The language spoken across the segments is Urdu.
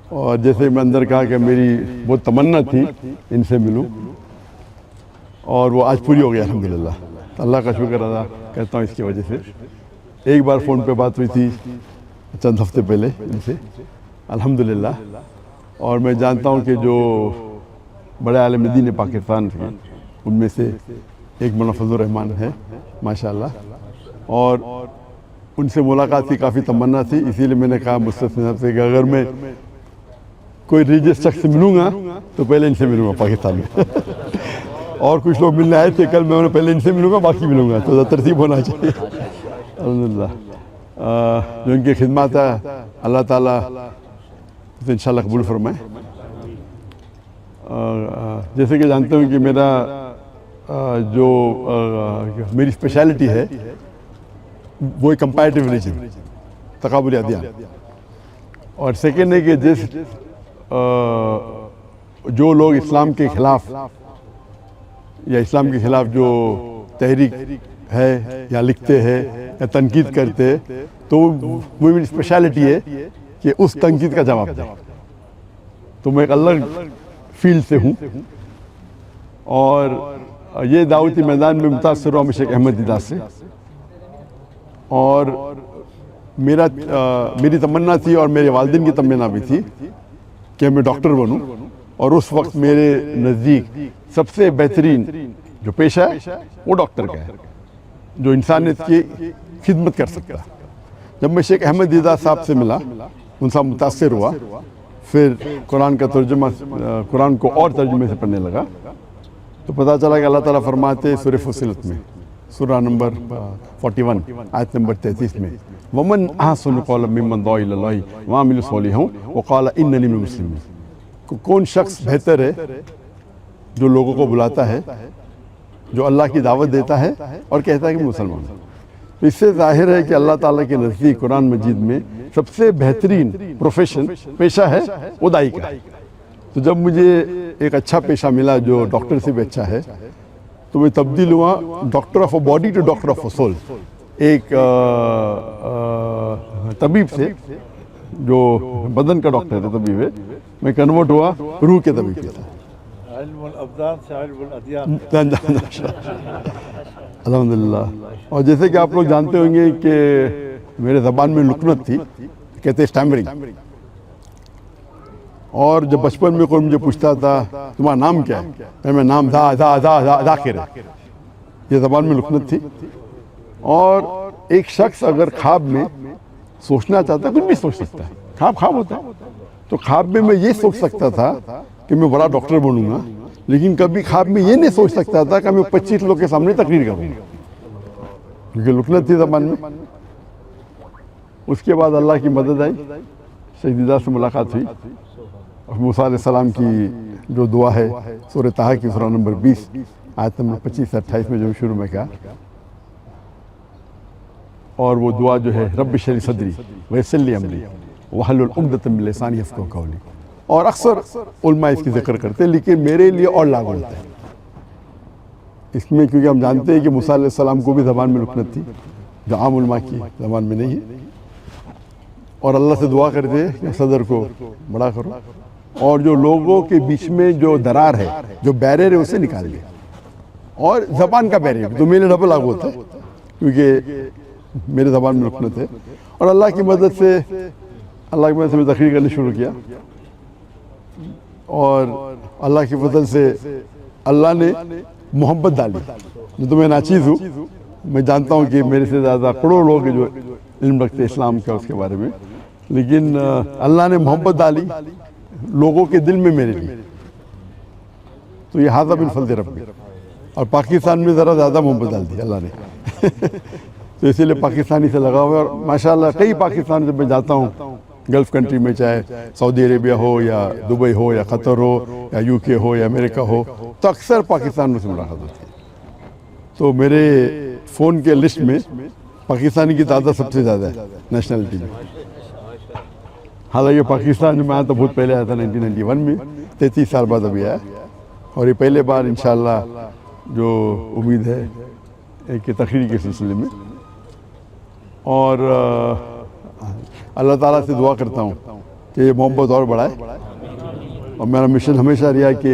اور جیسے میں اندر کہا کہ میری بہت تمنا تھی ان سے ملوں، اور وہ آج پوری ہو گئی الحمدللہ۔ اللہ کا شکر ادا کرتا ہوں اس کی وجہ سے۔ ایک بار فون پہ بات ہوئی تھی چند ہفتے پہلے ان سے الحمدللہ، اور میں جانتا ہوں کہ جو بڑے عالم دین پاکستان تھے ان میں سے ایک مولانا فضل الرحمان ہے ماشاءاللہ، اور ان سے ملاقات کی کافی تمنا تھی، اسی لیے میں نے کہا مستثنی صاحب سے کہ اگر میں کوئی ریلیجس شخص سے ملوں گا تو پہلے ان سے ملوں گا پاکستان میں۔ اور کچھ لوگ ملنے آئے تھے کل، میں انہیں پہلے ان سے ملوں گا باقی ملوں گا، تو ترتیب ہونا چاہیے الحمدللہ۔ جو ان کی خدمات ہے اللہ تعالیٰ تو انشاءاللہ قبول فرمائے۔ جیسے کہ جانتے ہوں کہ میرا جو میری اسپیشلٹی ہے وہ کمپیریٹیو ریلیجن، تقابلی ادیان، اور سیکنڈ ہے کہ جو لوگ اسلام کے خلاف یا اسلام کے خلاف جو تحریک ہے یا لکھتے ہیں یا تنقید کرتے ہیں تو وہ میری اسپیشلٹی ہے کہ اس تنقید کا جواب دیں۔ تو میں ایک الگ فیلڈ سے ہوں، اور یہ دعوتی میدان میں متاثر ہوا شیخ احمد دیدہ سے، اور میری تمنا تھی اور میرے والدین کی تمنا بھی تھی کہ میں ڈاکٹر بنوں، اور اس وقت میرے نزدیک سب سے بہترین جو پیشہ ہے وہ ڈاکٹر کا ہے، جو انسانیت کی خدمت کر سکتا ہے۔ جب میں شیخ احمد دیدہ صاحب سے ملا، ان سے متاثر ہوا، پھر قرآن کا ترجمہ، قرآن کو اور ترجمے سے پڑھنے لگا، تو پتہ چلا کہ اللہ تعالیٰ فرماتے سورہ فصلت میں، سورہ نمبر 41 آیت نمبر 33 میں، وَمَنْ أَحْسَنُ قَوْلًا مِّمَّنْ دَعَا إِلَى اللَّهِ وَعَمِلَ صَالِحًا وَقَالَ إِنَّنِي مِنَ الْمُسْلِمِينَ۔ کون شخص بہتر ہے جو لوگوں کو بلاتا ہے، جو اللہ کی دعوت دیتا ہے اور کہتا ہے کہ مسلمان ہوں۔ تو اس سے ظاہر ہے کہ اللہ تعالیٰ کے نزدیک قرآن مجید میں سب سے بہترین پروفیشن، پیشہ ہے وہ داعی کا ہے۔ تو جب مجھے ایک اچھا پیشہ ملا جو ڈاکٹر سے بھی اچھا ہے، تو میں تبدیل ہوا doctor of a body to doctor of a soul, ایک طبیب سے جو بدن کا ڈاکٹر ہے طبیب ہے، میں کنورٹ ہوا روح کے طبیب کے تھا۔ علم الابدان سے علم الادیان۔ الحمدللہ۔ اور جیسے کہ آپ لوگ جانتے ہوں گے کہ میرے زبان میں لکنت تھی، کہتے ہیں اسٹیمرنگ، اور جب بچپن میں کوئی مجھے پوچھتا تھا تمہارا نام کیا ہے، میں نام ذاکر ہے، یہ زبان میں لکنت تھی۔ اور ایک شخص اگر خواب میں سوچنا چاہتا ہے، کچھ بھی سوچ سکتا ہے، خواب ہوتا ہے، تو خواب میں یہ سوچ سکتا تھا کہ میں بڑا ڈاکٹر بنوں گا، لیکن کبھی خواب میں یہ نہیں سوچ سکتا تھا کہ میں 25 لوگ کے سامنے تقریر کروں گا، کیونکہ لکنت تھی زبان میں۔ اس کے بعد اللہ کی مدد آئی، شیخ دیدہ سے ملاقات ہوئی، اور موسیٰ علیہ السلام کی جو دعا ہے سورہ طٰہٰ کی سورہ نمبر 20 آیت نمبر 25 سے 28 میں جو شروع میں کہا، اور وہ دعا جو ہے رب اشرح لی صدری ویسر لی امری واحلل عقدۃ من لسانی یفقہوا قولی، اور اکثر علماء اس کی ذکر کرتے ہیں، لیکن میرے لیے اور لاگو ہوتا ہے اس میں، کیونکہ ہم جانتے ہیں کہ موسیٰ علیہ السلام کو بھی زبان میں لکنت تھی جو عام علماء کی زبان میں نہیں ہے، اور اللہ سے دعا کرتے ہیں کہ صدر کو بڑا کرو، اور جو لوگوں کے بیچ میں جو درار ہے، جو بیریئر ہے، اسے نکال دے، اور زبان کا بیریئر تو میرے ڈبل لاگو ہوتا ہے کیونکہ میرے زبان میں لکنت ہے، اور اللہ کی مدد سے میں تقریر کرنے شروع کیا، اور اللہ کی فضل سے اللہ نے محبت ڈالی، جو تو میں ناچیز ہوں، میں جانتا ہوں کہ میرے سے زیادہ کروڑوں لوگ جو علم رکھتے اسلام کا اس کے بارے میں، لیکن اللہ نے محبت ڈالی لوگوں کے دل میں میرے لیے، تو یہ ھذا من فضل ربی، اور پاکستان میں ذرا زیادہ محبت ڈال دی اللہ نے تو اسی لیے پاکستانی سے لگا ہوا ہے، اور ماشاءاللہ کئی پاکستان جب میں جاتا ہوں گلف کنٹری میں، چاہے سعودی عربیہ ہو یا دبئی ہو یا قطر ہو یا یو کے ہو یا امریکہ ہو، تو اکثر پاکستان میں سے ملاقات ہوتی ہے، تو میرے فون کے لسٹ میں پاکستانی کی تعداد سب سے زیادہ ہے نیشنلٹی میں۔ حالانکہ پاکستان میں آیا تو بہت پہلے آیا تھا 1991 میں، 33 سال بعد ابھی آیا، اور یہ پہلے بار انشاءاللہ جو امید ہے ایک تقریر کے سلسلے میں، اور اللہ تعالیٰ سے دعا کرتا ہوں کہ یہ محبت اور بڑھائے. اور میرا مشن ہمیشہ رہا کہ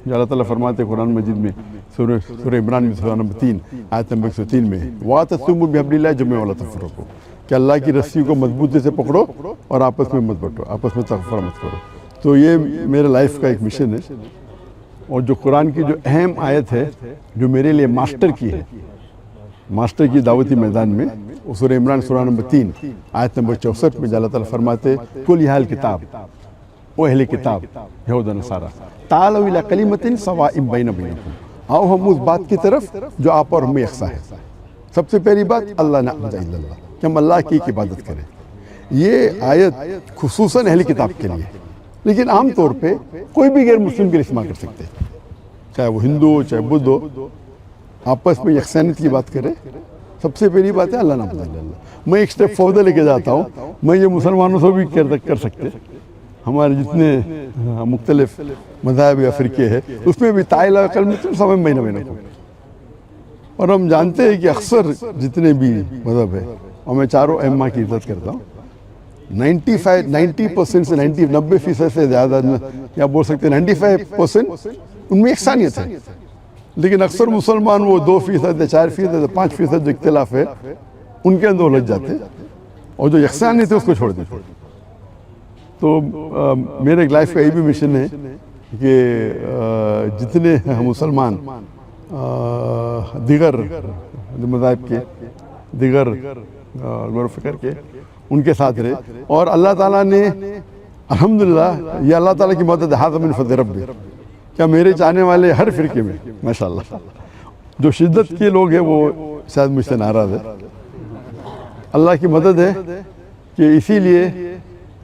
جو اللہ تعالیٰ فرماتے ہیں قرآن مجید میں سورہ عمران میں سورہ نمبر 3 آیت نمبر 103 میں وَاعْتَصِمُوا بِحَبْلِ اللَّهِ جَمِيعًا وَلَا تَفَرَّقُوا، کہ اللہ کی رسی کو مضبوطی سے پکڑو اور آپس میں مت بٹو، آپس میں تفرقہ مت کرو. تو یہ میرے لائف کا ایک مشن ہے. اور جو قرآن کی جو اہم آیت ہے جو میرے لیے ماسٹر کی ہے، ماسٹر کی دعوتی میدان میں، وہ سورہ عمران سورہ نمبر 3 آیت نمبر 64 میں اللہ تعالیٰ فرماتے قُلْ يَا أَهْلَ الْكِتَابِ، او اہل کتاب یہود و نصارہ، تعالوا الی کلمۃ سواء بین بینکم، آؤ ہم اس بات کی طرف جو آپ اور ہمیں یکساں ہے. سب سے پہلی بات اللہ نعبد الا اللہ، کہ ہم اللہ کی عبادت کریں. یہ آیت خصوصاً اہل کتاب کے لیے، لیکن عام طور پہ کوئی بھی غیر مسلم کے لیے استعمال کر سکتے ہیں، چاہے وہ ہندو ہو چاہے بدھ ہو. آپس میں یکسانیت کی بات کریں. سب سے پہلی بات ہے اللہ نعبد الا اللہ. میں ایک اسٹیپ فوردر لے کے جاتا ہوں، میں یہ مسلمانوں سے بھی کر سکتے. ہمارے جتنے مختلف مذاہب یا فرقے ہیں اس میں بھی تعالیٰ کلمۃ سواء بین بینکم. اور ہم جانتے ہیں کہ اکثر جتنے بھی مذہب ہیں، اور میں چاروں ائمہ کی عزت کرتا ہوں، 90% سے 90% سے زیادہ، یا بول سکتے ہیں 95% ان میں یکسانیت ہے. لیکن اکثر مسلمان وہ 2% یا 4% یا 5% جو اختلاف ہے ان کے اندر الجھ جاتے اور جو یکسانیت ہے اس کو چھوڑ دیتے. تو میرے ایک لائف کا یہ بھی مشن ہے کہ جتنے مسلمان دیگر مذاہب کے، دیگر غور و فکر کے، ان کے ساتھ رہے. اور اللہ تعالیٰ نے الحمدللہ، یہ اللہ تعالیٰ کی مدد، ھذا من فضل ربی، کیا میرے چاہنے والے ہر فرقے میں ماشاءاللہ جو شدت کے لوگ ہیں وہ شاید مجھ سے ناراض ہے. اللہ کی مدد ہے کہ اسی لیے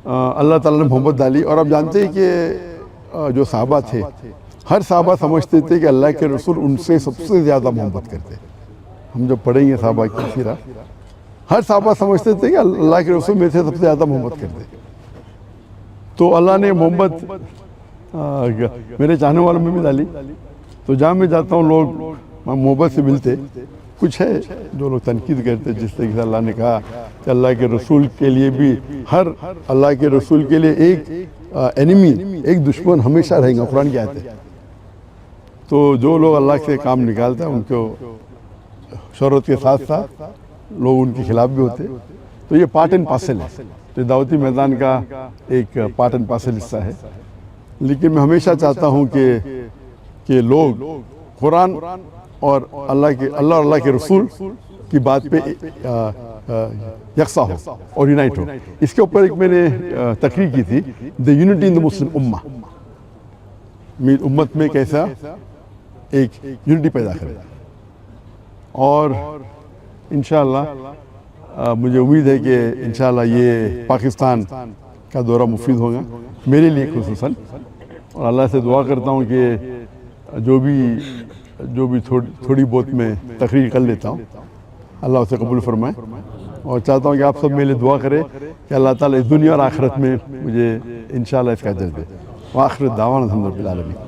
اللہ تعالیٰ نے محبت ڈالی. اور آپ جانتے ہیں کہ جو صحابہ تھے، ہر صحابہ سمجھتے تھے کہ اللہ کے رسول ان سے سب سے زیادہ محبت کرتے. ہم جب پڑھیں گے صحابہ کی سیرہ، ہر صحابہ سمجھتے تھے کہ اللہ کے رسول میں سے سب سے زیادہ محبت کرتے. تو اللہ نے محبت میرے چاہنے والوں میں بھی ڈالی. تو جہاں میں جاتا ہوں لوگ محبت سے ملتے. کچھ ہے جو لوگ تنقید کرتے، جس طریقے سے اللہ نے کہا کہ اللہ کے رسول کے لیے بھی، ہر اللہ کے رسول کے لیے ایک اینیمی، ایک دشمن ہمیشہ رہیں گا، قرآن کی آیت ہے. تو جو لوگ اللہ سے کام نکالتے ہیں ان کو شہرت کے ساتھ ساتھ لوگ ان کے خلاف بھی ہوتے. تو یہ پارٹ اینڈ پارسل ہے، تو دعوتی میدان کا ایک پارٹ اینڈ پارسل حصہ ہے. لیکن میں ہمیشہ چاہتا ہوں کہ لوگ قرآن اور اللہ اور اللہ کے رسول کی بات پہ یکساں ہو اور یونائٹ ہو. اس کے اوپر ایک میں نے تقریر کی تھی، دی یونٹی ان دا مسلم امہ، امت میں کیسا ایک یونٹی پیدا کرے. اور انشاءاللہ مجھے امید ہے کہ انشاءاللہ یہ پاکستان کا دورہ مفید ہوگا میرے لیے خصوصاً. اور اللہ سے دعا کرتا ہوں کہ جو بھی تھوڑی بہت میں تقریر کر لیتا ہوں اللہ اسے قبول فرمائے. اور چاہتا ہوں کہ آپ سب میرے لیے دعا کریں کہ اللہ تعالیٰ اس دنیا اور آخرت میں مجھے انشاءاللہ اس کا اجر دے. وآخر دعوانا الحمد للہ العالمین.